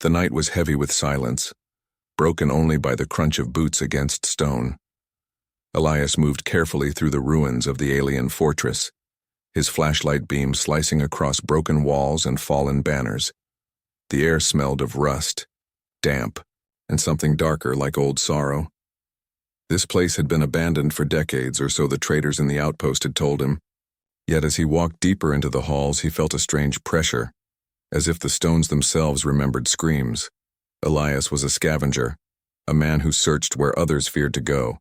The night was heavy with silence, broken only by the crunch of boots against stone. Elias moved carefully through the ruins of the alien fortress, his flashlight beam slicing across broken walls and fallen banners. The air smelled of rust, damp, and something darker like old sorrow. This place had been abandoned for decades, or so the traders in the outpost had told him. Yet as he walked deeper into the halls, he felt a strange pressure, as if the stones themselves remembered screams. Elias was a scavenger, a man who searched where others feared to go.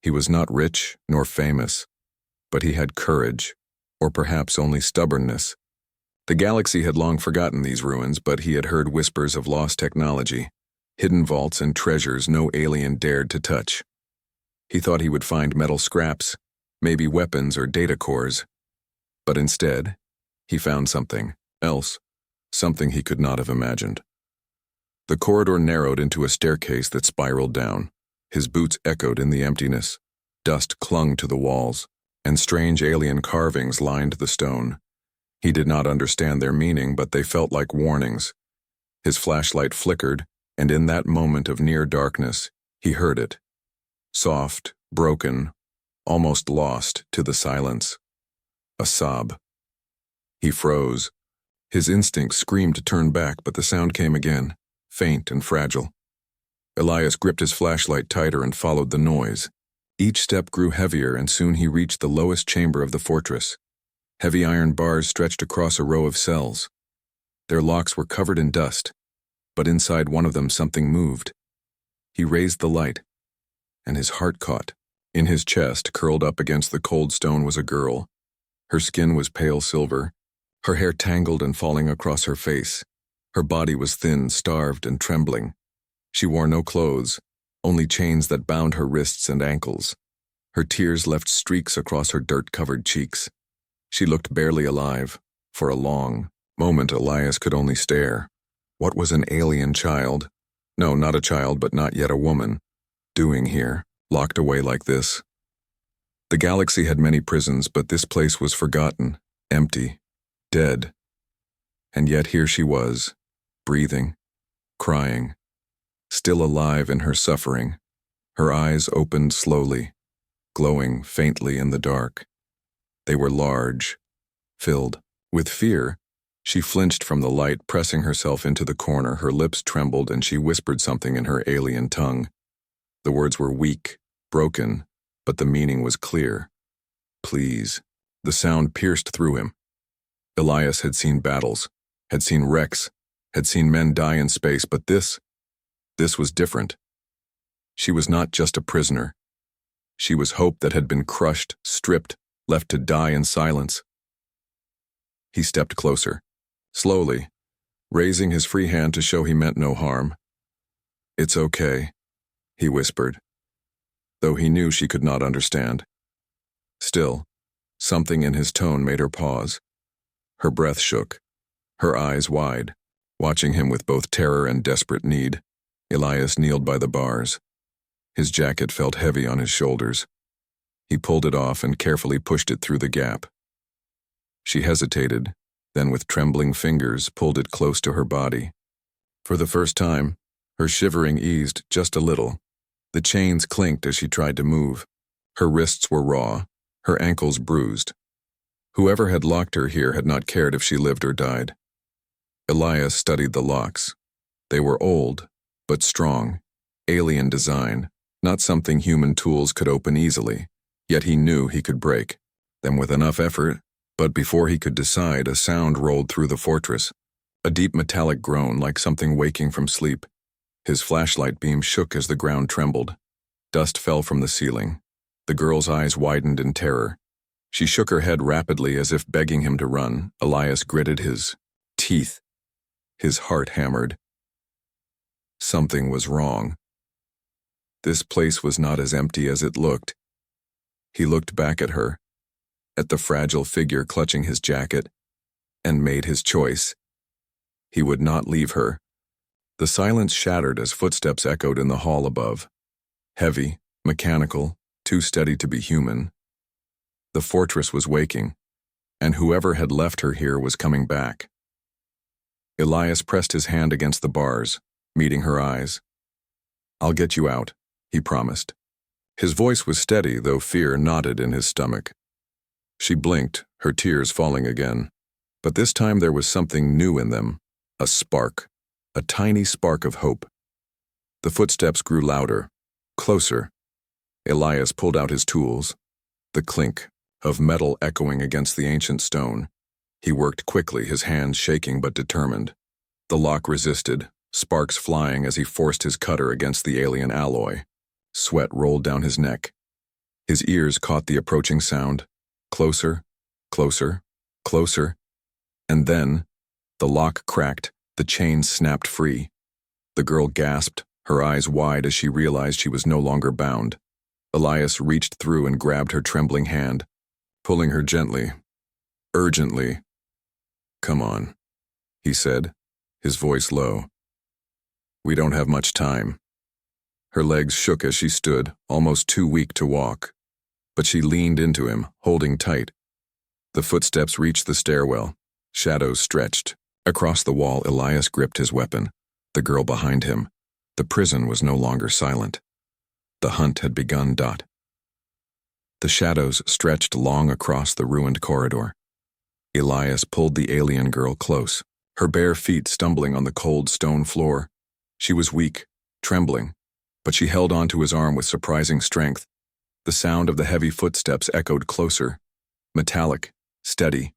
He was not rich nor famous, but he had courage, or perhaps only stubbornness. The galaxy had long forgotten these ruins, but he had heard whispers of lost technology, hidden vaults and treasures no alien dared to touch. He thought he would find metal scraps, maybe weapons or data cores. But instead, he found something else, something he could not have imagined. The corridor narrowed into a staircase that spiraled down. His boots echoed in the emptiness. Dust clung to the walls, and strange alien carvings lined the stone. He did not understand their meaning, but they felt like warnings. His flashlight flickered, and in that moment of near darkness, he heard it. Soft, broken, almost lost to the silence. A sob. He froze. His instinct screamed to turn back, but the sound came again, faint and fragile. Elias gripped his flashlight tighter and followed the noise. Each step grew heavier, and soon he reached the lowest chamber of the fortress. Heavy iron bars stretched across a row of cells. Their locks were covered in dust, but inside one of them something moved. He raised the light, and his heart caught. In his chest, curled up against the cold stone, was a girl. Her skin was pale silver, her hair tangled and falling across her face. Her body was thin, starved, and trembling. She wore no clothes, only chains that bound her wrists and ankles. Her tears left streaks across her dirt-covered cheeks. She looked barely alive. For a long moment, Elias could only stare. What was an alien child? No, not a child, but not yet a woman, doing here, locked away like this? The galaxy had many prisons, but this place was forgotten, empty, dead. And yet here she was, breathing, crying, still alive in her suffering. Her eyes opened slowly, glowing faintly in the dark. They were large, filled with fear. She flinched from the light, pressing herself into the corner. Her lips trembled, and she whispered something in her alien tongue. The words were weak, broken, but the meaning was clear. Please. The sound pierced through him. Elias had seen battles, had seen wrecks, had seen men die in space, but this was different. She was not just a prisoner. She was hope that had been crushed, stripped, left to die in silence. He stepped closer, slowly, raising his free hand to show he meant no harm. "It's okay," he whispered, though he knew she could not understand. Still, something in his tone made her pause. Her breath shook, her eyes wide, watching him with both terror and desperate need. Elias kneeled by the bars. His jacket felt heavy on his shoulders. He pulled it off and carefully pushed it through the gap. She hesitated, then with trembling fingers pulled it close to her body. For the first time, her shivering eased just a little. The chains clinked as she tried to move. Her wrists were raw, her ankles bruised. Whoever had locked her here had not cared if she lived or died. Elias studied the locks. They were old, but strong, alien design, not something human tools could open easily. Yet he knew he could break them with enough effort. But before he could decide, a sound rolled through the fortress, a deep metallic groan like something waking from sleep. His flashlight beam shook as the ground trembled. Dust fell from the ceiling. The girl's eyes widened in terror. She shook her head rapidly as if begging him to run. Elias gritted his teeth. His heart hammered. Something was wrong. This place was not as empty as it looked. He looked back at her, at the fragile figure clutching his jacket, and made his choice. He would not leave her. The silence shattered as footsteps echoed in the hall above. Heavy, mechanical, too steady to be human. The fortress was waking, and whoever had left her here was coming back. Elias pressed his hand against the bars, meeting her eyes. "I'll get you out," he promised. His voice was steady, though fear knotted in his stomach. She blinked, her tears falling again. But this time there was something new in them, a spark, a tiny spark of hope. The footsteps grew louder, closer. Elias pulled out his tools, the clink of metal echoing against the ancient stone. He worked quickly, his hands shaking but determined. The lock resisted, sparks flying as he forced his cutter against the alien alloy. Sweat rolled down his neck. His ears caught the approaching sound. Closer, closer, closer. And then, the lock cracked, the chain snapped free. The girl gasped, her eyes wide as she realized she was no longer bound. Elias reached through and grabbed her trembling hand, pulling her gently, urgently. "Come on," he said, his voice low. "We don't have much time." Her legs shook as she stood, almost too weak to walk. But she leaned into him, holding tight. The footsteps reached the stairwell. Shadows stretched. Across the wall, Elias gripped his weapon. The girl behind him. The prison was no longer silent. The hunt had begun. The shadows stretched long across the ruined corridor. Elias pulled the alien girl close, her bare feet stumbling on the cold stone floor. She was weak, trembling, but she held onto his arm with surprising strength. The sound of the heavy footsteps echoed closer, metallic, steady,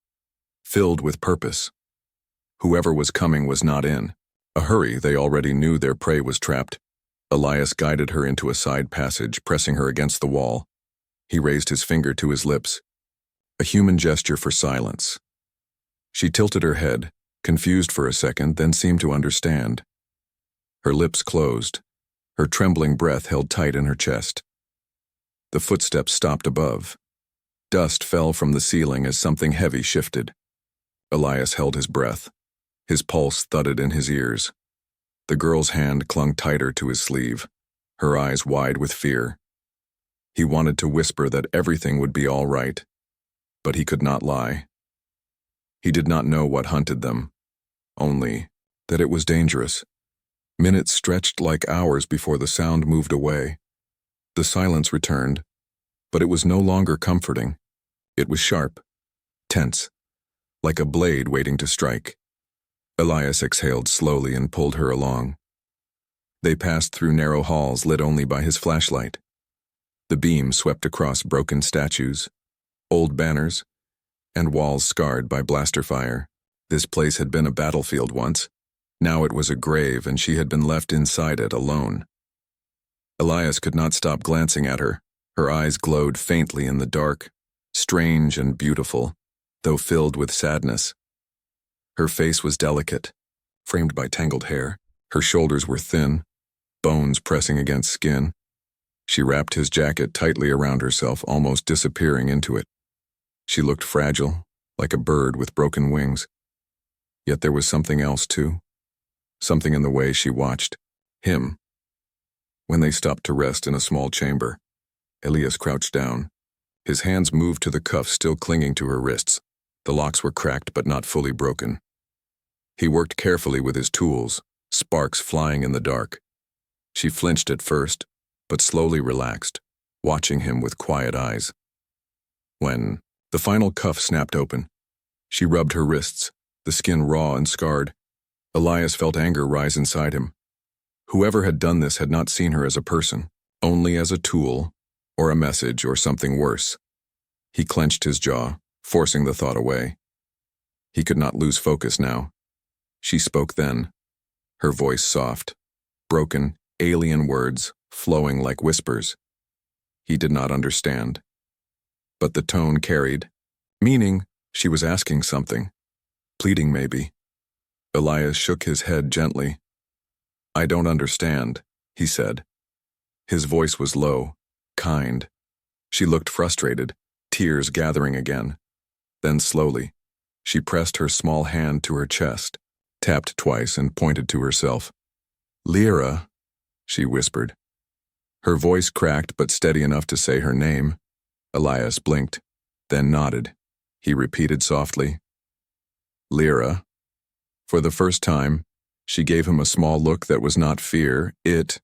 filled with purpose. Whoever was coming was not in a hurry. They already knew their prey was trapped. Elias guided her into a side passage, pressing her against the wall. He raised his finger to his lips, a human gesture for silence. She tilted her head, confused for a second, then seemed to understand. Her lips closed, her trembling breath held tight in her chest. The footsteps stopped above. Dust fell from the ceiling as something heavy shifted. Elias held his breath. His pulse thudded in his ears. The girl's hand clung tighter to his sleeve, her eyes wide with fear. He wanted to whisper that everything would be all right, but he could not lie. He did not know what hunted them, only that it was dangerous. Minutes stretched like hours before the sound moved away. The silence returned, but it was no longer comforting. It was sharp, tense, like a blade waiting to strike. Elias exhaled slowly and pulled her along. They passed through narrow halls lit only by his flashlight. The beam swept across broken statues, old banners, and walls scarred by blaster fire. This place had been a battlefield once. Now it was a grave, and she had been left inside it alone. Elias could not stop glancing at her. Her eyes glowed faintly in the dark, strange and beautiful, though filled with sadness. Her face was delicate, framed by tangled hair. Her shoulders were thin, bones pressing against skin. She wrapped his jacket tightly around herself, almost disappearing into it. She looked fragile, like a bird with broken wings. Yet there was something else, too. Something in the way she watched him. When they stopped to rest in a small chamber, Elias crouched down. His hands moved to the cuffs still clinging to her wrists. The locks were cracked but not fully broken. He worked carefully with his tools, sparks flying in the dark. She flinched at first, but slowly relaxed, watching him with quiet eyes. When the final cuff snapped open, she rubbed her wrists, the skin raw and scarred. Elias felt anger rise inside him. Whoever had done this had not seen her as a person, only as a tool, or a message, or something worse. He clenched his jaw, forcing the thought away. He could not lose focus now. She spoke then, her voice soft, broken, alien words flowing like whispers. He did not understand. But the tone carried, meaning she was asking something, pleading maybe. Elias shook his head gently. "I don't understand," he said. His voice was low, kind. She looked frustrated, tears gathering again. Then slowly, she pressed her small hand to her chest, tapped twice and pointed to herself. "Lyra," she whispered. Her voice cracked but steady enough to say her name. Elias blinked, then nodded. He repeated softly, "Lyra." For the first time, she gave him a small look that was not fear. It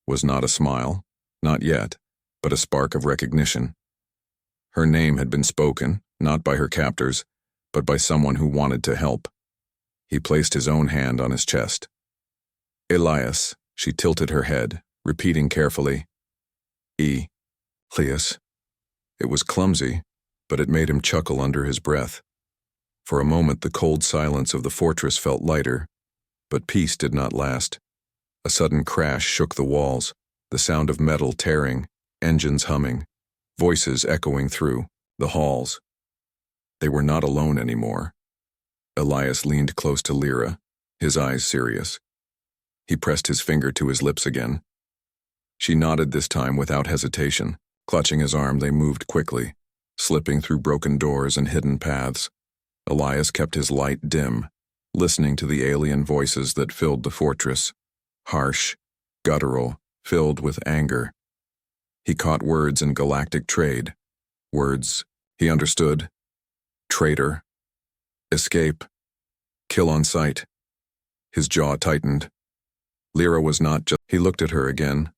was not a smile, not yet, but a spark of recognition. Her name had been spoken, not by her captors, but by someone who wanted to help. He placed his own hand on his chest. Elias, she tilted her head, repeating carefully. Elias. It was clumsy, but it made him chuckle under his breath. For a moment the cold silence of the fortress felt lighter, but peace did not last. A sudden crash shook the walls, the sound of metal tearing, engines humming, voices echoing through the halls. They were not alone anymore. Elias leaned close to Lyra, his eyes serious. He pressed his finger to his lips again. She nodded this time without hesitation. Clutching his arm, they moved quickly, slipping through broken doors and hidden paths. Elias kept his light dim, listening to the alien voices that filled the fortress, harsh, guttural, filled with anger. He caught words in galactic trade, words he understood: traitor, escape, kill on sight. His jaw tightened. Lyra was not just— He looked at her again,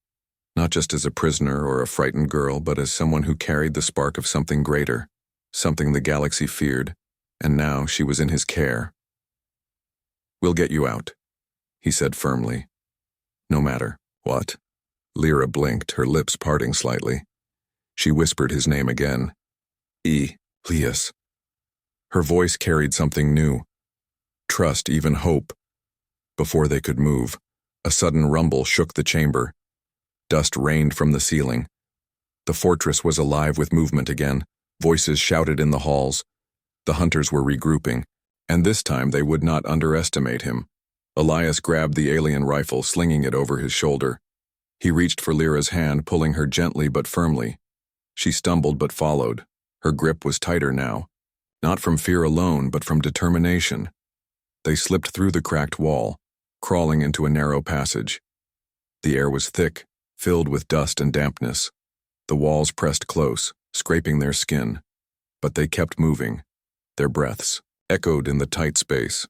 not just as a prisoner or a frightened girl, but as someone who carried the spark of something greater, something the galaxy feared, and now she was in his care. "We'll get you out," he said firmly. "No matter what." Lyra blinked, her lips parting slightly. She whispered his name again. Elias. Her voice carried something new. Trust, even hope. Before they could move, a sudden rumble shook the chamber. Dust rained from the ceiling. The fortress was alive with movement again. Voices shouted in the halls. The hunters were regrouping, and this time they would not underestimate him. Elias grabbed the alien rifle, slinging it over his shoulder. He reached for Lyra's hand, pulling her gently but firmly. She stumbled but followed. Her grip was tighter now, not from fear alone, but from determination. They slipped through the cracked wall, crawling into a narrow passage. The air was thick, filled with dust and dampness. The walls pressed close, scraping their skin, but they kept moving. Their breaths echoed in the tight space.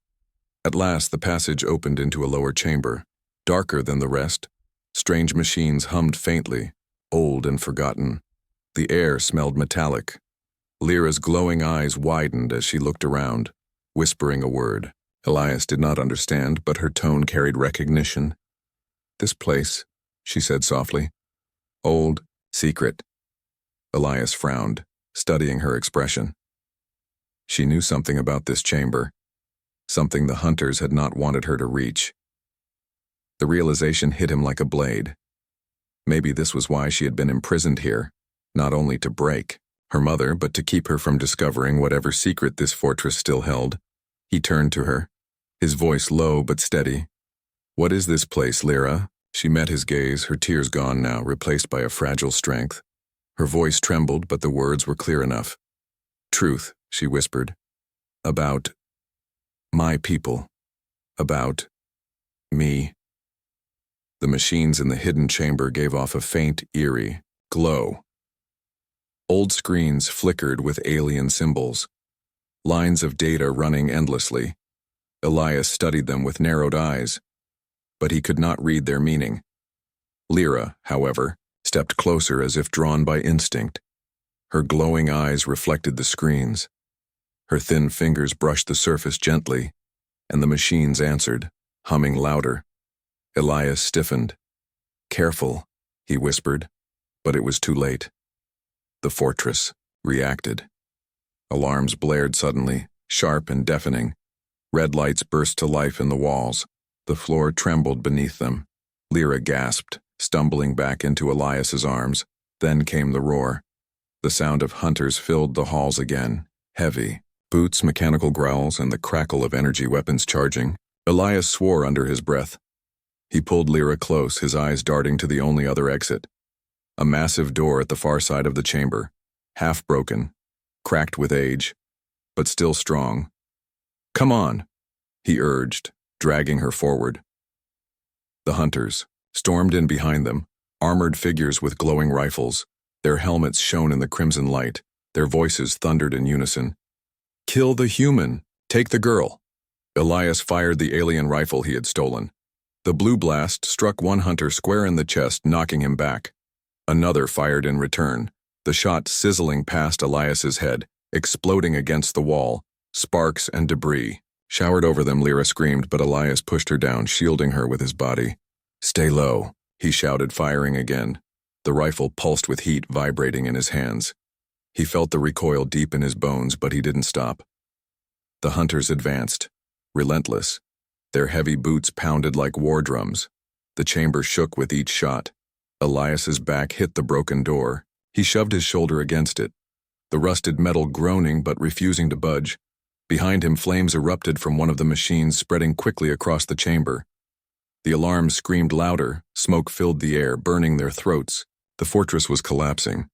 At last, the passage opened into a lower chamber, darker than the rest. Strange machines hummed faintly, old and forgotten. The air smelled metallic. Lyra's glowing eyes widened as she looked around, whispering a word. Elias did not understand, but her tone carried recognition. "This place," she said softly. "Old, secret." Elias frowned, studying her expression. She knew something about this chamber, something the hunters had not wanted her to reach. The realization hit him like a blade. Maybe this was why she had been imprisoned here, not only to break her mother, but to keep her from discovering whatever secret this fortress still held. He turned to her, his voice low but steady. "What is this place, Lyra?" She met his gaze, her tears gone now, replaced by a fragile strength. Her voice trembled, but the words were clear enough. "Truth," she whispered. "About my people. About me." The machines in the hidden chamber gave off a faint, eerie glow. Old screens flickered with alien symbols, lines of data running endlessly. Elias studied them with narrowed eyes, but he could not read their meaning. Lyra, however, stepped closer as if drawn by instinct. Her glowing eyes reflected the screens. Her thin fingers brushed the surface gently, and the machines answered, humming louder. Elias stiffened. "Careful," he whispered, but it was too late. The fortress reacted. Alarms blared suddenly, sharp and deafening. Red lights burst to life in the walls. The floor trembled beneath them. Lyra gasped, stumbling back into Elias's arms. Then came the roar. The sound of hunters filled the halls again, heavy. Boots, mechanical growls, and the crackle of energy weapons charging. Elias swore under his breath. He pulled Lyra close, his eyes darting to the only other exit. A massive door at the far side of the chamber, half broken, cracked with age, but still strong. "Come on," he urged, dragging her forward. The hunters stormed in behind them, armored figures with glowing rifles. Their helmets shone in the crimson light. Their voices thundered in unison. "Kill the human! Take the girl!" Elias fired the alien rifle he had stolen. The blue blast struck one hunter square in the chest, knocking him back. Another fired in return, the shot sizzling past Elias's head, exploding against the wall. Sparks and debris showered over them. Lyra screamed, but Elias pushed her down, shielding her with his body. "Stay low," he shouted, firing again. The rifle pulsed with heat, vibrating in his hands. He felt the recoil deep in his bones, but he didn't stop. The hunters advanced, relentless. Their heavy boots pounded like war drums. The chamber shook with each shot. Elias's back hit the broken door. He shoved his shoulder against it, the rusted metal groaning but refusing to budge. Behind him, flames erupted from one of the machines, spreading quickly across the chamber. The alarms screamed louder, smoke filled the air, burning their throats. The fortress was collapsing.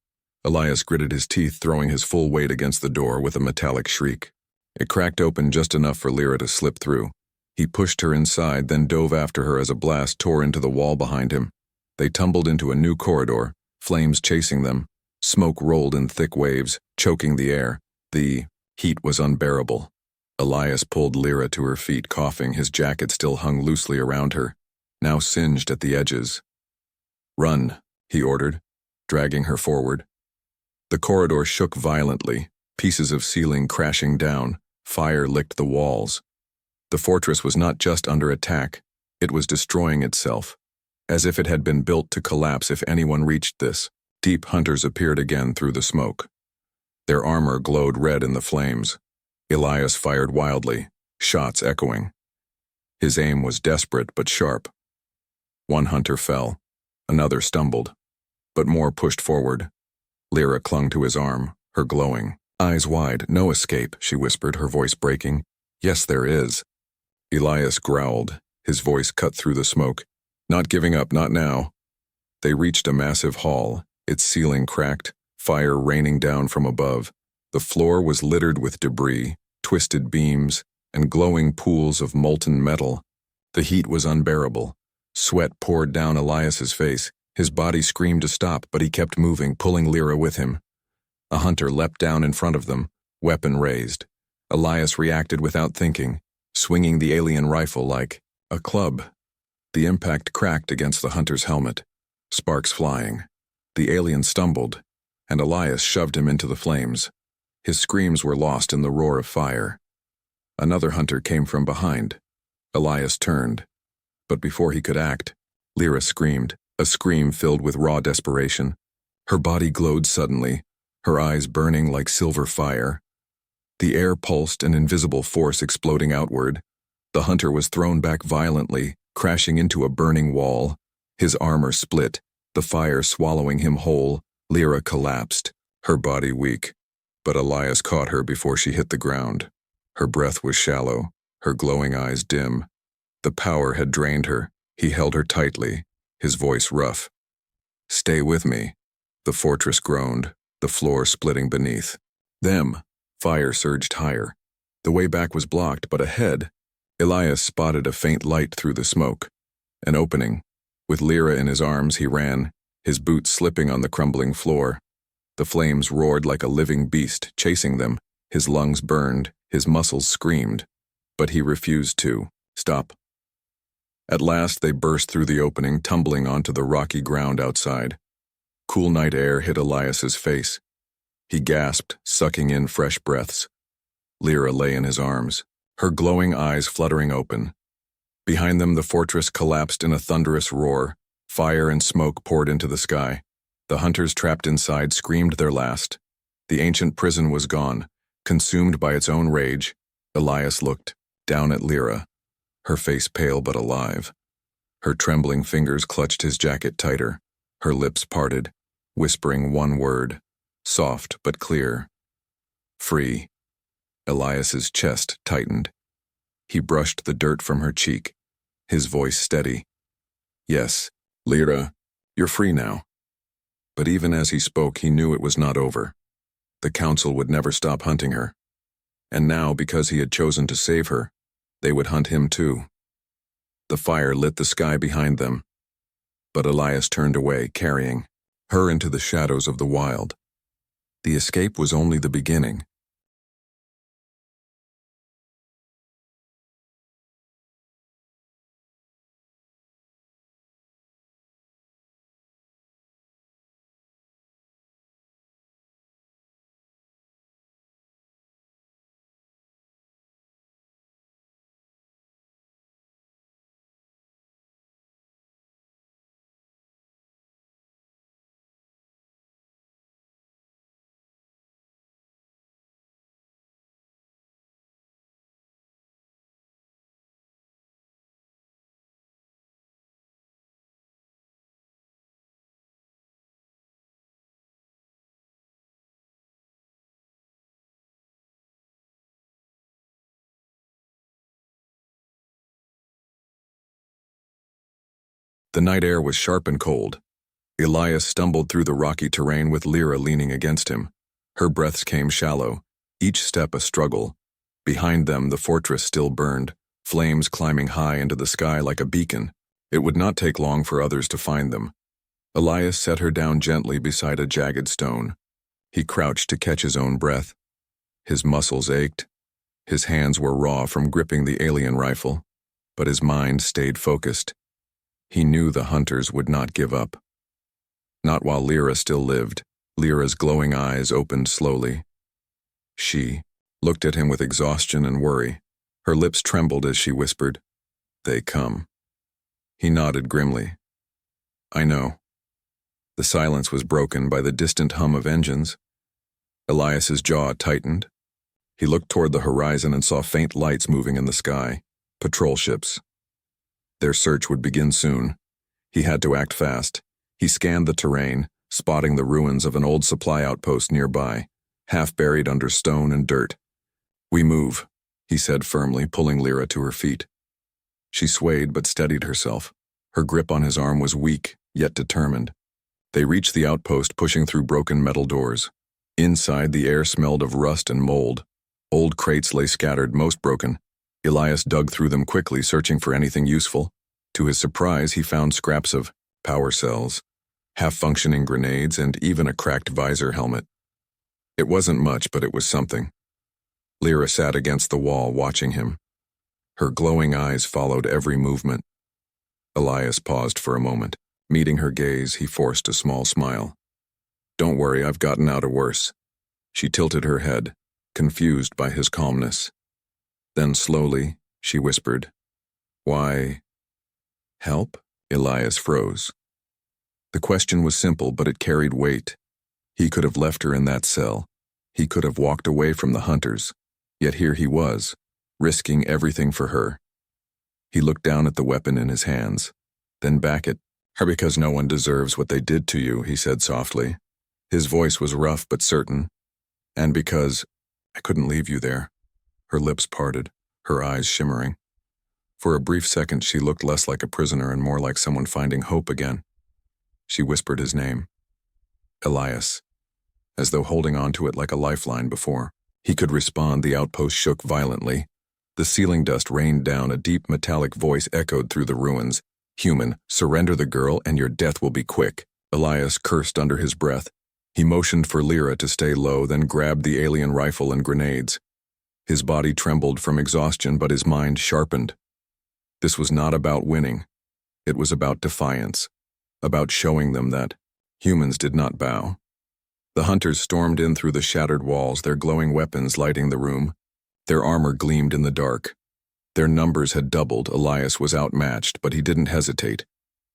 Elias gritted his teeth, throwing his full weight against the door with a metallic shriek. It cracked open just enough for Lyra to slip through. He pushed her inside, then dove after her as a blast tore into the wall behind him. They tumbled into a new corridor, flames chasing them. Smoke rolled in thick waves, choking the air. The heat was unbearable. Elias pulled Lyra to her feet, coughing. His jacket still hung loosely around her, now singed at the edges. "Run," he ordered, dragging her forward. The corridor shook violently, pieces of ceiling crashing down. Fire licked the walls. The fortress was not just under attack, it was destroying itself, as if it had been built to collapse if anyone reached this. Deep hunters appeared again through the smoke. Their armor glowed red in the flames. Elias fired wildly, shots echoing. His aim was desperate but sharp. One hunter fell. Another stumbled. But more pushed forward. Lyra clung to his arm, her glowing eyes wide. "No escape," she whispered, her voice breaking. "Yes, there is." Elias growled, his voice cut through the smoke. "Not giving up, not now." They reached a massive hall, its ceiling cracked, fire raining down from above. The floor was littered with debris, twisted beams, and glowing pools of molten metal. The heat was unbearable. Sweat poured down Elias's face. His body screamed to stop, but he kept moving, pulling Lyra with him. A hunter leapt down in front of them, weapon raised. Elias reacted without thinking, swinging the alien rifle like a club. The impact cracked against the hunter's helmet, sparks flying. The alien stumbled, and Elias shoved him into the flames. His screams were lost in the roar of fire. Another hunter came from behind. Elias turned, but before he could act, Lyra screamed, a scream filled with raw desperation. Her body glowed suddenly, her eyes burning like silver fire. The air pulsed, an invisible force exploding outward. The hunter was thrown back violently, crashing into a burning wall. His armor split, the fire swallowing him whole. Lyra collapsed, her body weak. But Elias caught her before she hit the ground. Her breath was shallow, her glowing eyes dim. The power had drained her. He held her tightly, his voice rough. "Stay with me." The fortress groaned, the floor splitting beneath them. Fire surged higher. The way back was blocked, but ahead, Elias spotted a faint light through the smoke. An opening. With Lyra in his arms, he ran, his boots slipping on the crumbling floor. The flames roared like a living beast, chasing them. His lungs burned, his muscles screamed. But he refused to stop. At last they burst through the opening, tumbling onto the rocky ground outside. Cool night air hit Elias's face. He gasped, sucking in fresh breaths. Lyra lay in his arms, her glowing eyes fluttering open. Behind them, the fortress collapsed in a thunderous roar. Fire and smoke poured into the sky. The hunters trapped inside screamed their last. The ancient prison was gone, consumed by its own rage. Elias looked down at Lyra, her face pale but alive. Her trembling fingers clutched his jacket tighter. Her lips parted, whispering one word, soft but clear. "Free." Elias's chest tightened. He brushed the dirt from her cheek, his voice steady. "Yes, Lyra, you're free now." But even as he spoke, he knew it was not over. The council would never stop hunting her. And now, because he had chosen to save her, they would hunt him too. The fire lit the sky behind them. But Elias turned away, carrying her into the shadows of the wild. The escape was only the beginning. The night air was sharp and cold. Elias stumbled through the rocky terrain with Lyra leaning against him. Her breaths came shallow, each step a struggle. Behind them, the fortress still burned, flames climbing high into the sky like a beacon. It would not take long for others to find them. Elias set her down gently beside a jagged stone. He crouched to catch his own breath. His muscles ached. His hands were raw from gripping the alien rifle, but his mind stayed focused. He knew the hunters would not give up. Not while Lyra still lived. Lyra's glowing eyes opened slowly. She looked at him with exhaustion and worry. Her lips trembled as she whispered, "They come." He nodded grimly. "I know." The silence was broken by the distant hum of engines. Elias's jaw tightened. He looked toward the horizon and saw faint lights moving in the sky. Patrol ships. Their search would begin soon. He had to act fast. He scanned the terrain, spotting the ruins of an old supply outpost nearby, half buried under stone and dirt. "We move," he said firmly, pulling Lyra to her feet. She swayed but steadied herself. Her grip on his arm was weak, yet determined. They reached the outpost, pushing through broken metal doors. Inside, the air smelled of rust and mold. Old crates lay scattered, most broken. Elias dug through them quickly, searching for anything useful. To his surprise, he found scraps of power cells, half-functioning grenades, and even a cracked visor helmet. It wasn't much, but it was something. Lyra sat against the wall, watching him. Her glowing eyes followed every movement. Elias paused for a moment. Meeting her gaze, he forced a small smile. "Don't worry, I've gotten out of worse." She tilted her head, confused by his calmness. Then slowly, she whispered, "Why, help?" Elias froze. The question was simple, but it carried weight. He could have left her in that cell. He could have walked away from the hunters. Yet here he was, risking everything for her. He looked down at the weapon in his hands, then back at her. "Because no one deserves what they did to you," he said softly. His voice was rough but certain. "And because I couldn't leave you there." Her lips parted, her eyes shimmering. For a brief second, she looked less like a prisoner and more like someone finding hope again. She whispered his name. Elias. As though holding on to it like a lifeline before he could respond, the outpost shook violently. The ceiling dust rained down, a deep metallic voice echoed through the ruins. "Human, surrender the girl and your death will be quick." Elias cursed under his breath. He motioned for Lyra to stay low, then grabbed the alien rifle and grenades. His body trembled from exhaustion, but his mind sharpened. This was not about winning. It was about defiance, about showing them that humans did not bow. The hunters stormed in through the shattered walls, their glowing weapons lighting the room. Their armor gleamed in the dark. Their numbers had doubled. Elias was outmatched, but he didn't hesitate.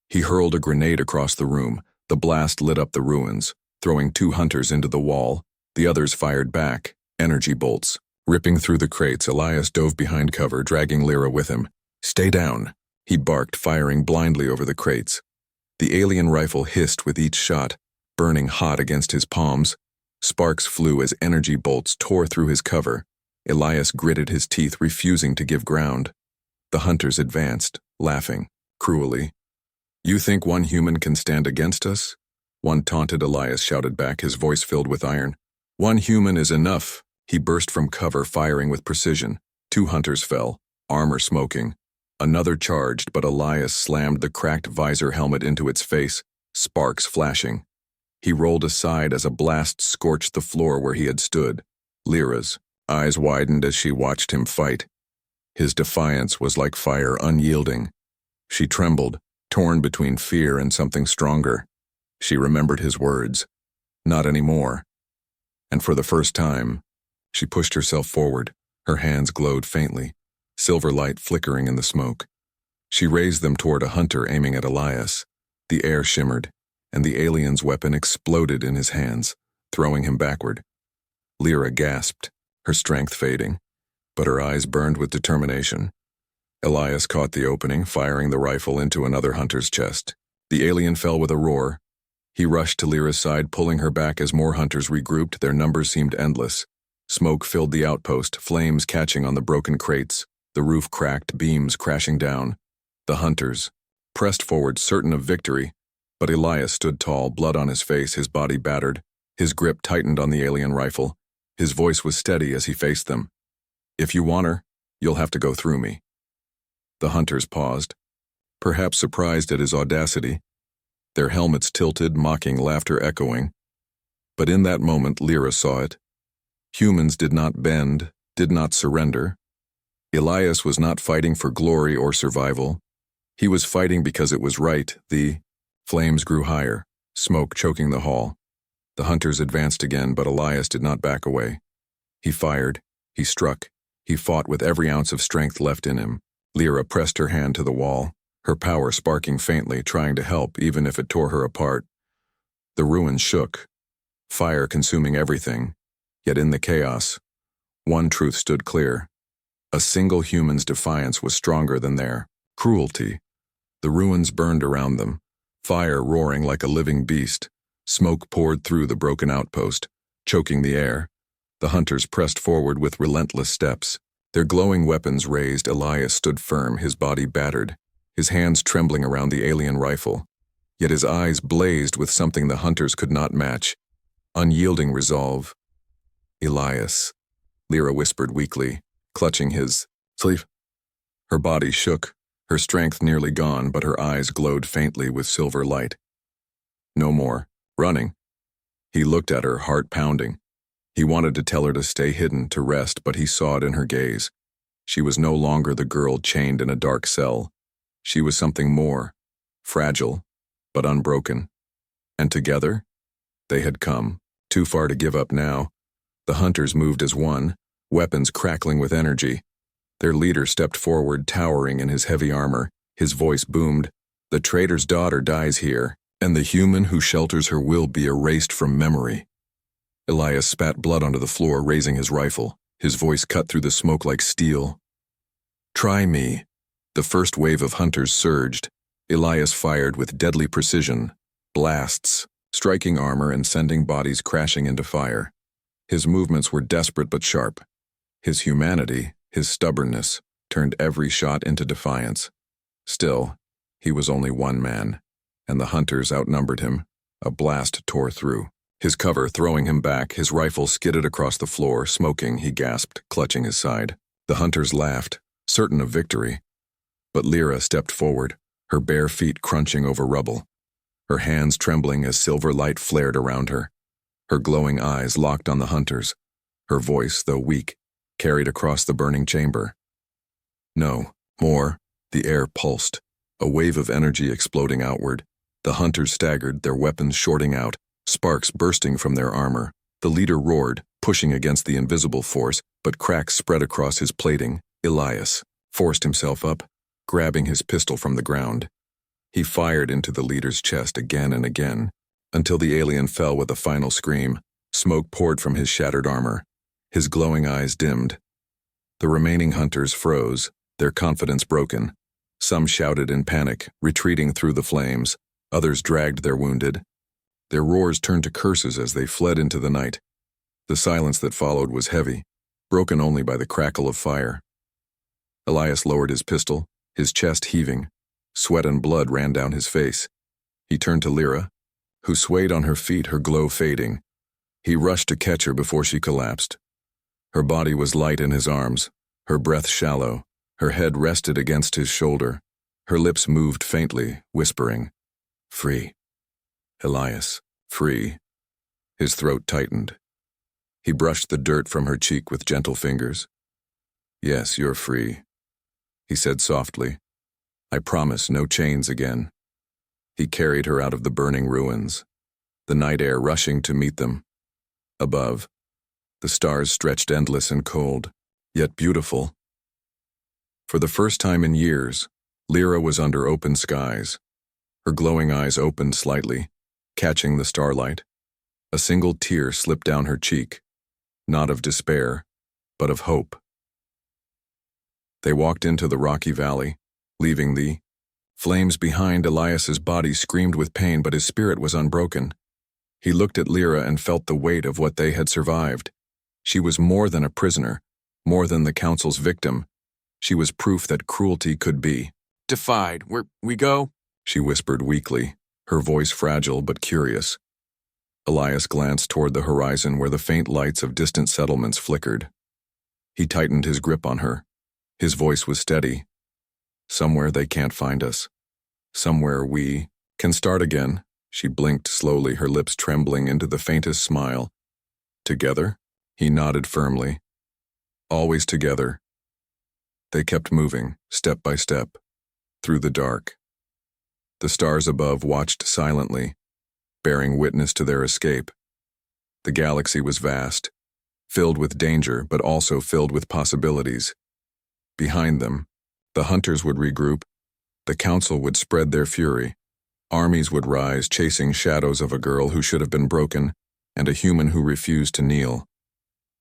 He hurled a grenade across the room. The blast lit up the ruins, throwing 2 hunters into the wall. The others fired back, energy bolts. Ripping through the crates, Elias dove behind cover, dragging Lyra with him. "Stay down," he barked, firing blindly over the crates. The alien rifle hissed with each shot, burning hot against his palms. Sparks flew as energy bolts tore through his cover. Elias gritted his teeth, refusing to give ground. The hunters advanced, laughing, cruelly. "You think one human can stand against us?" One taunted. Elias shouted back, his voice filled with iron. "One human is enough." He burst from cover, firing with precision. 2 hunters fell, armor smoking. Another charged, but Elias slammed the cracked visor helmet into its face, sparks flashing. He rolled aside as a blast scorched the floor where he had stood. Lyra's eyes widened as she watched him fight. His defiance was like fire, unyielding. She trembled, torn between fear and something stronger. She remembered his words. Not anymore. And for the first time, she pushed herself forward. Her hands glowed faintly, silver light flickering in the smoke. She raised them toward a hunter aiming at Elias. The air shimmered, and the alien's weapon exploded in his hands, throwing him backward. Lyra gasped, her strength fading, but her eyes burned with determination. Elias caught the opening, firing the rifle into another hunter's chest. The alien fell with a roar. He rushed to Lyra's side, pulling her back as more hunters regrouped. Their numbers seemed endless. Smoke filled the outpost, flames catching on the broken crates, the roof cracked, beams crashing down. The hunters, pressed forward, certain of victory, but Elias stood tall, blood on his face, his body battered. His grip tightened on the alien rifle. His voice was steady as he faced them. "If you want her, you'll have to go through me." The hunters paused, perhaps surprised at his audacity, their helmets tilted, mocking laughter echoing. But in that moment, Lyra saw it. Humans did not bend, did not surrender. Elias was not fighting for glory or survival. He was fighting because it was right. The flames grew higher, smoke choking the hall. The hunters advanced again, but Elias did not back away. He fired, he struck, he fought with every ounce of strength left in him. Lyra pressed her hand to the wall, her power sparking faintly, trying to help even if it tore her apart. The ruins shook, fire consuming everything, yet in the chaos, one truth stood clear. A single human's defiance was stronger than their cruelty. The ruins burned around them, fire roaring like a living beast. Smoke poured through the broken outpost, choking the air. The hunters pressed forward with relentless steps. Their glowing weapons raised, Elias stood firm, his body battered, his hands trembling around the alien rifle. Yet his eyes blazed with something the hunters could not match, unyielding resolve. "Elias," Lyra whispered weakly, clutching his sleeve. Her body shook, her strength nearly gone, but her eyes glowed faintly with silver light. "No more running." He looked at her, heart pounding. He wanted to tell her to stay hidden, to rest, but he saw it in her gaze. She was no longer the girl chained in a dark cell. She was something more, fragile, but unbroken. And together, they had come, too far to give up now. The hunters moved as one, weapons crackling with energy. Their leader stepped forward, towering in his heavy armor. His voice boomed, "The traitor's daughter dies here, and the human who shelters her will be erased from memory." Elias spat blood onto the floor, raising his rifle. His voice cut through the smoke like steel. "Try me." The first wave of hunters surged. Elias fired with deadly precision, blasts, striking armor and sending bodies crashing into fire. His movements were desperate but sharp. His humanity, his stubbornness, turned every shot into defiance. Still, he was only one man, and the hunters outnumbered him. A blast tore through. His cover throwing him back, his rifle skidded across the floor, smoking, he gasped, clutching his side. The hunters laughed, certain of victory. But Lyra stepped forward, her bare feet crunching over rubble, her hands trembling as silver light flared around her. Her glowing eyes locked on the hunters. Her voice, though weak, carried across the burning chamber. "No, more." The air pulsed, a wave of energy exploding outward. The hunters staggered, their weapons shorting out, sparks bursting from their armor. The leader roared, pushing against the invisible force, but cracks spread across his plating. Elias forced himself up, grabbing his pistol from the ground. He fired into the leader's chest again and again, until the alien fell with a final scream. Smoke poured from his shattered armor. His glowing eyes dimmed. The remaining hunters froze, their confidence broken. Some shouted in panic, retreating through the flames. Others dragged their wounded. Their roars turned to curses as they fled into the night. The silence that followed was heavy, broken only by the crackle of fire. Elias lowered his pistol, his chest heaving. Sweat and blood ran down his face. He turned to Lyra, who swayed on her feet, her glow fading. He rushed to catch her before she collapsed. Her body was light in his arms, her breath shallow. Her head rested against his shoulder. Her lips moved faintly, whispering, "Free. Elias, free." His throat tightened. He brushed the dirt from her cheek with gentle fingers. "Yes, you're free," he said softly. "I promise no chains again." He carried her out of the burning ruins, the night air rushing to meet them. Above, the stars stretched endless and cold, yet beautiful. For the first time in years, Lyra was under open skies. Her glowing eyes opened slightly, catching the starlight. A single tear slipped down her cheek, not of despair, but of hope. They walked into the rocky valley, leaving the flames behind. Elias's body screamed with pain, but his spirit was unbroken. He looked at Lyra and felt the weight of what they had survived. She was more than a prisoner, more than the council's victim. She was proof that cruelty could be defied. Where we go? she whispered weakly, her voice fragile but curious. Elias glanced toward the horizon where the faint lights of distant settlements flickered. He tightened his grip on her. His voice was steady. Somewhere they can't find us. Somewhere we can start again. She blinked slowly, her lips trembling into the faintest smile. Together? He nodded firmly. Always together. They kept moving, step by step, through the dark. The stars above watched silently, bearing witness to their escape. The galaxy was vast, filled with danger, but also filled with possibilities. Behind them, the hunters would regroup, the council would spread their fury, armies would rise chasing shadows of a girl who should have been broken and a human who refused to kneel.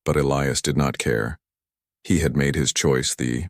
But Elias did not care. He had made his choice, the